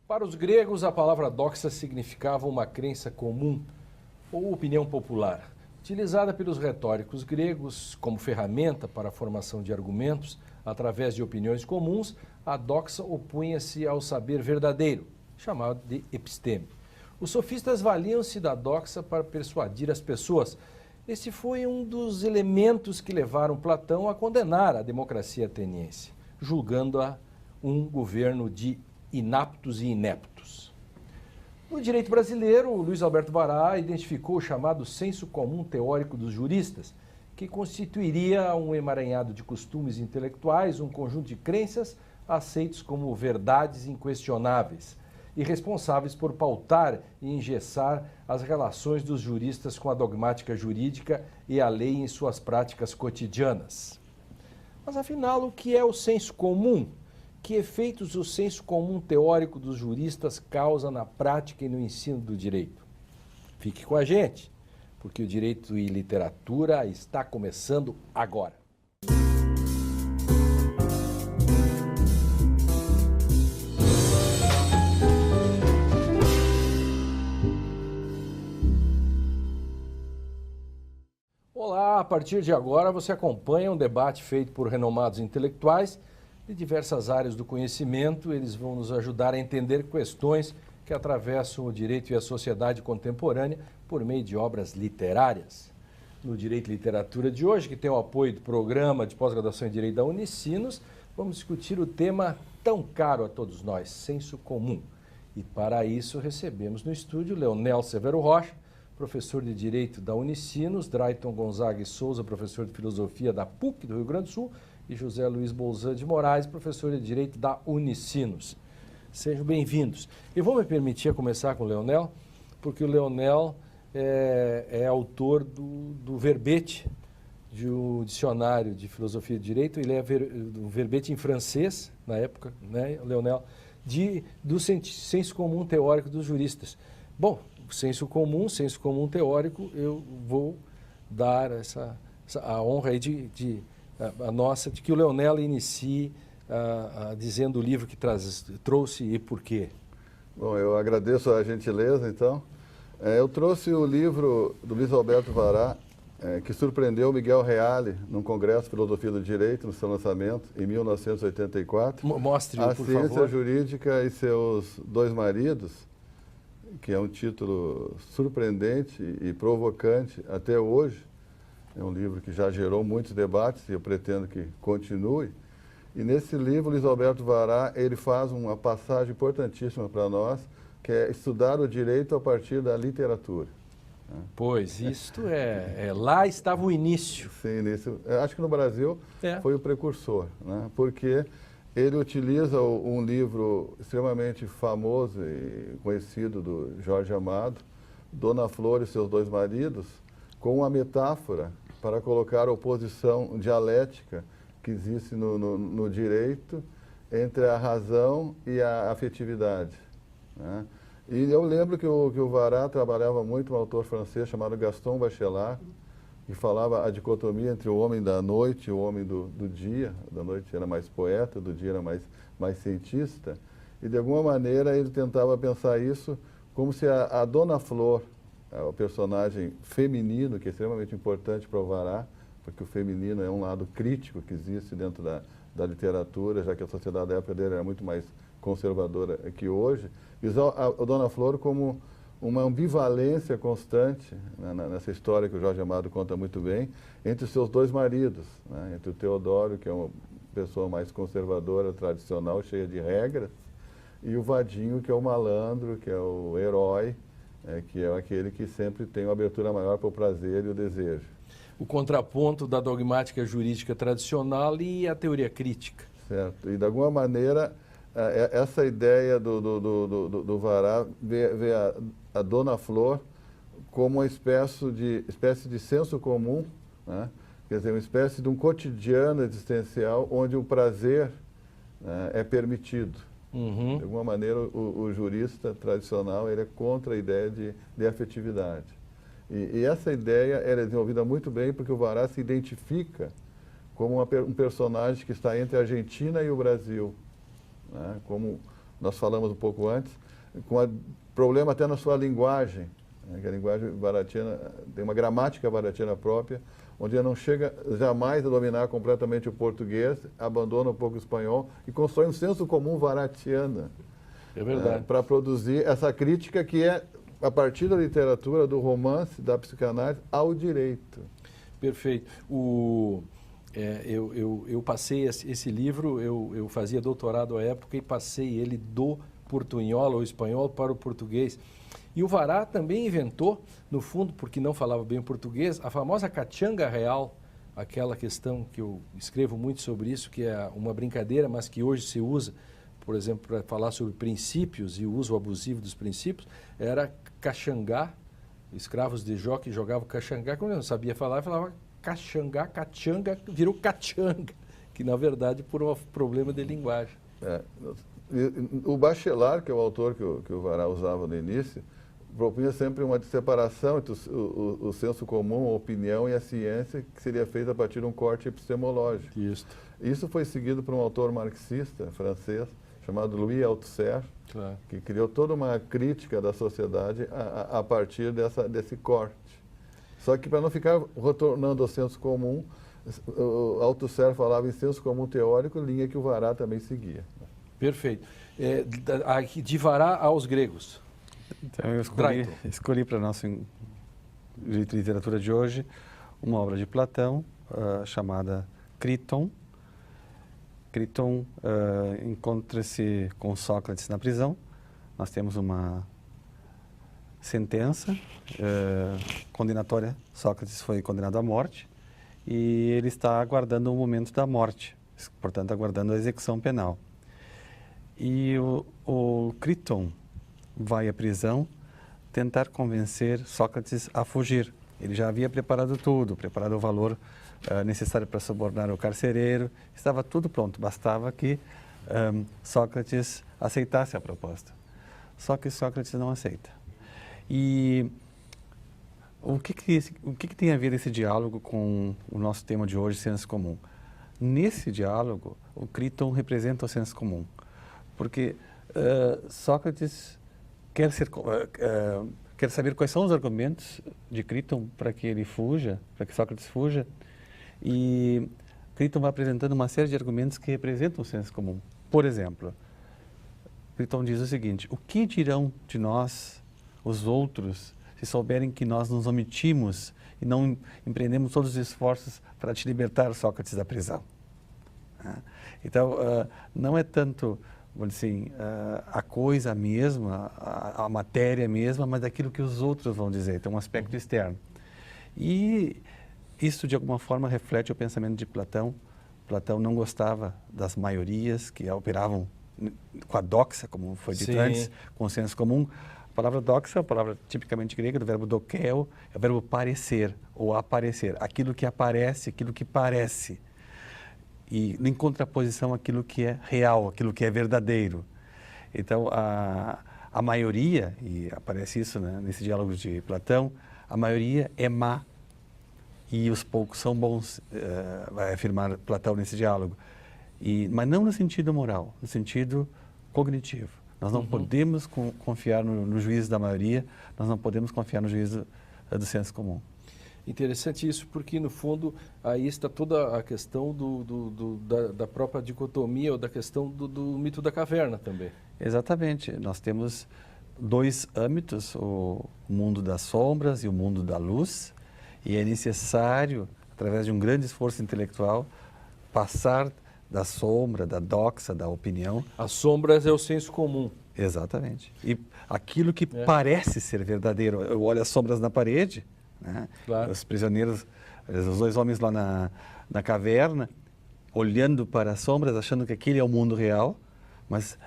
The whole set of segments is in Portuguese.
Para os gregos, a palavra doxa significava uma crença comum ou opinião popular, utilizada pelos retóricos gregos como ferramenta para a formação de argumentos através de opiniões comuns. A doxa opunha-se ao saber verdadeiro, chamado de episteme. Os sofistas valiam-se da doxa para persuadir as pessoas. Esse foi um dos elementos que levaram Platão a condenar a democracia ateniense, julgando-a um governo de inaptos e ineptos. No direito brasileiro, Luiz Alberto Vará identificou o chamado senso comum teórico dos juristas, que constituiria um emaranhado de costumes intelectuais, um conjunto de crenças aceitos como verdades inquestionáveis e responsáveis por pautar e engessar as relações dos juristas com a dogmática jurídica e a lei em suas práticas cotidianas. Mas afinal, o que é o senso comum? Que efeitos o senso comum teórico dos juristas causa na prática e no ensino do direito? Fique com a gente, porque o Direito e Literatura está começando agora. Olá, a partir de agora você acompanha um debate feito por renomados intelectuais de diversas áreas do conhecimento. Eles vão nos ajudar a entender questões que atravessam o direito e a sociedade contemporânea por meio de obras literárias. No Direito e Literatura de hoje, que tem o apoio do Programa de Pós-Graduação em Direito da Unicinos, vamos discutir o tema tão caro a todos nós, senso comum. E para isso recebemos no estúdio Leonel Severo Rocha, professor de Direito da Unicinos, Drayton Gonzaga e Souza, professor de Filosofia da PUC do Rio Grande do Sul, e José Luiz Bolzan de Moraes, professor de Direito da Unicinos. Sejam bem-vindos. Eu vou me permitir começar com o Leonel, porque o Leonel é autor do verbete de um dicionário de filosofia e direito. Ele é do verbete em francês, na época, né, Leonel, do senso comum teórico dos juristas. Bom, senso comum teórico, eu vou dar a honra aí a nossa, de que o Leonel inicie dizendo o livro que trouxe e por quê. Bom, eu agradeço a gentileza, então. Eu trouxe o livro do Luiz Alberto Vará, que surpreendeu Miguel Reale num congresso de filosofia do direito, no seu lançamento, em 1984. Mostre-o, por favor. A Ciência Jurídica e Seus Dois Maridos, que é um título surpreendente e provocante até hoje. É um livro que já gerou muitos debates e eu pretendo que continue. E nesse livro, Luiz Alberto Vará, ele faz uma passagem importantíssima para nós, que é estudar o direito a partir da literatura. Pois, lá estava o início. Sim, acho que no Brasil foi o precursor, né? Porque ele utiliza um livro extremamente famoso e conhecido do Jorge Amado, Dona Flor e Seus Dois Maridos, com uma metáfora para colocar a oposição dialética que existe no direito entre a razão e a afetividade, né? E eu lembro que o Vará trabalhava muito um autor francês chamado Gaston Bachelard, que falava a dicotomia entre o homem da noite e o homem do dia. Da noite era mais poeta, do dia era mais cientista. E, de alguma maneira, ele tentava pensar isso como se a Dona Flor, o personagem feminino, que é extremamente importante para o Vará, porque o feminino é um lado crítico que existe dentro da literatura, já que a sociedade da época dele era muito mais conservadora que hoje, e usar a Dona Flor como uma ambivalência constante, né, nessa história que o Jorge Amado conta muito bem, entre os seus dois maridos, né, entre o Teodoro, que é uma pessoa mais conservadora, tradicional, cheia de regras, e o Vadinho, que é o malandro, que é o herói, que é aquele que sempre tem uma abertura maior para o prazer e o desejo. O contraponto da dogmática jurídica tradicional e a teoria crítica. Certo. E, de alguma maneira, essa ideia do Vará vê a Dona Flor como uma espécie de senso comum, né? Quer dizer, uma espécie de um cotidiano existencial onde o prazer, né, é permitido. Uhum. De alguma maneira, o jurista tradicional ele é contra a ideia de afetividade. E essa ideia é desenvolvida muito bem porque o Vará se identifica como um personagem que está entre a Argentina e o Brasil, né? Como nós falamos um pouco antes, com problema até na sua linguagem, né, que a linguagem varatiana tem uma gramática varatiana própria, onde ele não chega jamais a dominar completamente o português, abandona um pouco o espanhol e constrói um senso comum varatiana. É verdade. Para produzir essa crítica que é a partir da literatura, do romance, da psicanálise ao direito. Perfeito. Eu passei esse livro, eu fazia doutorado à época e passei ele do portunhol ou espanhol para o português. E o Vará também inventou, no fundo, porque não falava bem o português, a famosa cachanga real, aquela questão que eu escrevo muito sobre isso, que é uma brincadeira, mas que hoje se usa, por exemplo, para falar sobre princípios e o uso abusivo dos princípios, era cachangá, escravos de Jó que jogavam cachangá, quando eu não sabia falar, falava cachangá, cachanga, virou cachanga, que na verdade por um problema de linguagem. O Bachelard, que é o autor que o Vará usava no início, propunha sempre uma separação entre o senso comum, a opinião e a ciência, que seria feita a partir de um corte epistemológico. Isso foi seguido por um autor marxista francês, chamado Louis Althusser, claro, que criou toda uma crítica da sociedade a partir desse corte. Só que para não ficar retornando ao senso comum, o Althusser falava em senso comum teórico, linha que o Vará também seguia. Perfeito. De Vará aos gregos. Então eu escolhi para nosso jeito de literatura de hoje uma obra de Platão chamada Criton. Criton encontra-se com Sócrates na prisão. Nós temos uma sentença condenatória. Sócrates foi condenado à morte e ele está aguardando o momento da morte, portanto aguardando a execução penal. E o Criton vai à prisão tentar convencer Sócrates a fugir. Ele já havia preparado tudo, preparado o valor necessário para subornar o carcereiro, estava tudo pronto, bastava que Sócrates aceitasse a proposta. Só que Sócrates não aceita. E o que tem a ver esse diálogo com o nosso tema de hoje, senso comum? Nesse diálogo, o Criton representa o senso comum, porque Sócrates quer saber quais são os argumentos de Criton para que ele fuja, para que Sócrates fuja, e Criton vai apresentando uma série de argumentos que representam o senso comum. Por exemplo, Criton diz o seguinte: o que dirão de nós, os outros, se souberem que nós nos omitimos e não empreendemos todos os esforços para te libertar, Sócrates, da prisão? Então, não é tanto, vamos dizer assim, a coisa mesma, a matéria mesma, mas aquilo que os outros vão dizer, tem um aspecto externo. E isso, de alguma forma, reflete o pensamento de Platão. Platão não gostava das maiorias que operavam com a doxa, como foi dito antes, com o senso comum. A palavra doxa é uma palavra tipicamente grega, do verbo dokeo, é o verbo parecer ou aparecer, aquilo que aparece, aquilo que parece. E em contraposição àquilo que é real, aquilo que é verdadeiro. Então, a maioria, e aparece isso, né, nesse diálogo de Platão, a maioria é má e os poucos são bons, vai afirmar Platão nesse diálogo. Mas não no sentido moral, no sentido cognitivo. Nós não podemos confiar no juízo da maioria, nós não podemos confiar no juízo do senso comum. Interessante isso, porque no fundo aí está toda a questão da própria dicotomia ou da questão do mito da caverna também. Exatamente. Nós temos dois âmbitos, o mundo das sombras e o mundo da luz, e é necessário, através de um grande esforço intelectual, passar da sombra, da doxa, da opinião. As sombras é o senso comum. Exatamente. E aquilo que parece ser verdadeiro, eu olho as sombras na parede, né? Claro. Os prisioneiros, os dois homens lá na caverna, olhando para as sombras, achando que aquele é o mundo real, mas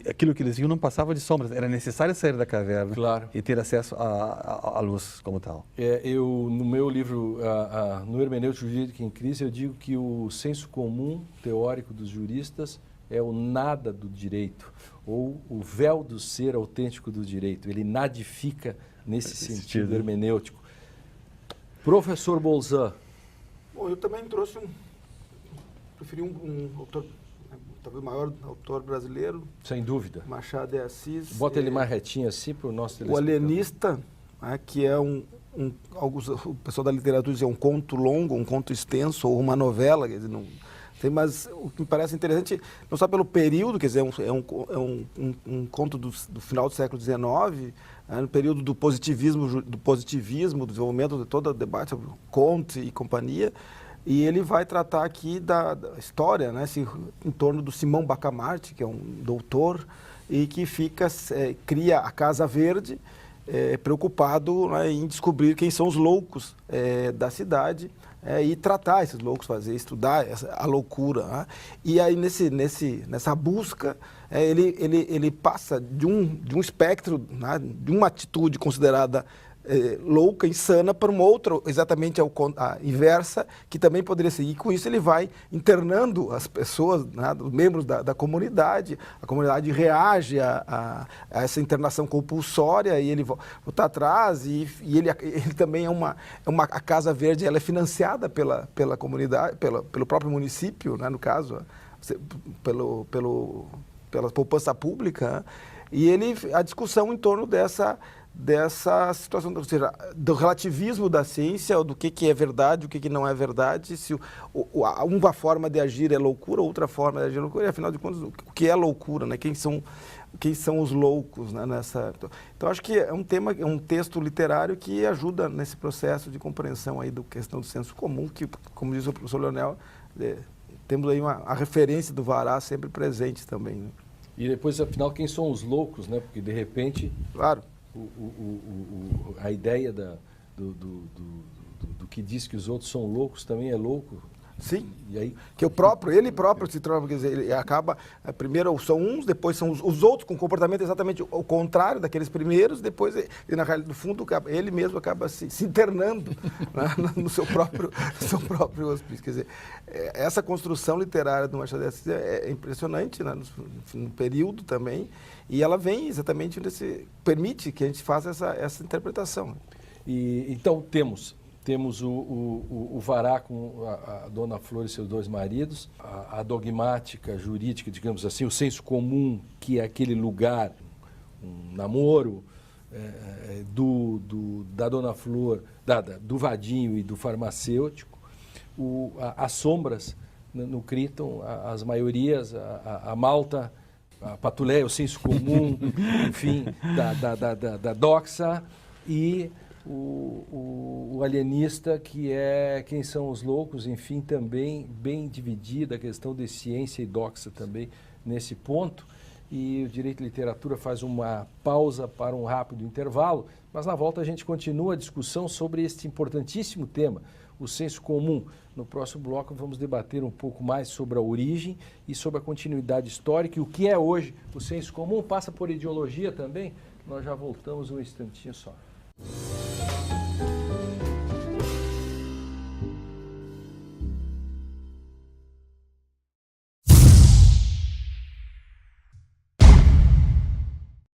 aquilo que eles viam não passava de sombras, era necessário sair da caverna, claro, e ter acesso à luz como tal. No meu livro, no Hermenêutica Jurídica em Crise, eu digo que o senso comum teórico dos juristas é o nada do direito, ou o véu do ser autêntico do direito. Ele nadifica nesse sentido hermenêutico. Professor Bolzan. Bom, eu também trouxe preferi um autor talvez o maior autor brasileiro. Sem dúvida. Machado de Assis. Bota ele mais retinho assim para o nosso O Alienista, que é o pessoal da literatura diz é um conto longo, um conto extenso, ou uma novela, quer dizer, não tem, mas o que me parece interessante, não só pelo período, quer dizer, é um conto do final do século XIX, no período do positivismo, do desenvolvimento de todo o debate sobre Comte e companhia, e ele vai tratar aqui da história, né, em torno do Simão Bacamarte, que é um doutor, e que cria a Casa Verde, preocupado, né, em descobrir quem são os loucos da cidade, e tratar esses loucos, estudar a loucura. Né? E aí, nessa busca, ele passa de um espectro, né, de uma atitude considerada louca, insana, para uma outra, exatamente a inversa, que também poderia ser. E com isso ele vai internando as pessoas, né, os membros da comunidade, a comunidade reage a essa internação compulsória e ele volta atrás, e ele também a Casa Verde, ela é financiada pela comunidade, pelo próprio município, né, no caso, pela poupança pública, né, e a discussão em torno dessa situação, ou seja, do relativismo da ciência, do que é verdade, o que não é verdade, se uma forma de agir é loucura, outra forma de agir é loucura, e afinal de contas, o que é loucura, né? Quem são os loucos, né? Então, acho que é um texto literário que ajuda nesse processo de compreensão aí da questão do senso comum, que, como diz o professor Leonel, temos aí a referência do Vará sempre presente também. Né? E depois, afinal, quem são os loucos, né? Porque, de repente... Claro. A ideia do que diz que os outros são loucos também é louco. Sim, e aí... que ele próprio se torna, quer dizer, ele acaba, primeiro são uns, depois são os outros com comportamento exatamente o contrário daqueles primeiros, depois, na realidade, no fundo, ele mesmo acaba se internando, né, no seu próprio hospício. Quer dizer, essa construção literária do Machado de Assis é impressionante, né, no período também, e ela vem exatamente permite que a gente faça essa interpretação. E, então, temos o Vará com a Dona Flor e seus dois maridos, a dogmática jurídica, digamos assim, o senso comum, que é aquele lugar, um namoro da Dona Flor, do vadinho e do farmacêutico, as sombras no Crichton, as maiorias, a Malta, a Patuleia, o senso comum, enfim, da Doxa, e o alienista, que é quem são os loucos, enfim, também bem dividida a questão de ciência e doxa também nesse ponto. E o Direito e Literatura faz uma pausa para um rápido intervalo, mas na volta a gente continua a discussão sobre este importantíssimo tema, o senso comum. No próximo bloco vamos debater um pouco mais sobre a origem e sobre a continuidade histórica e o que é hoje o senso comum. Passa por ideologia também? Nós já voltamos um instantinho só.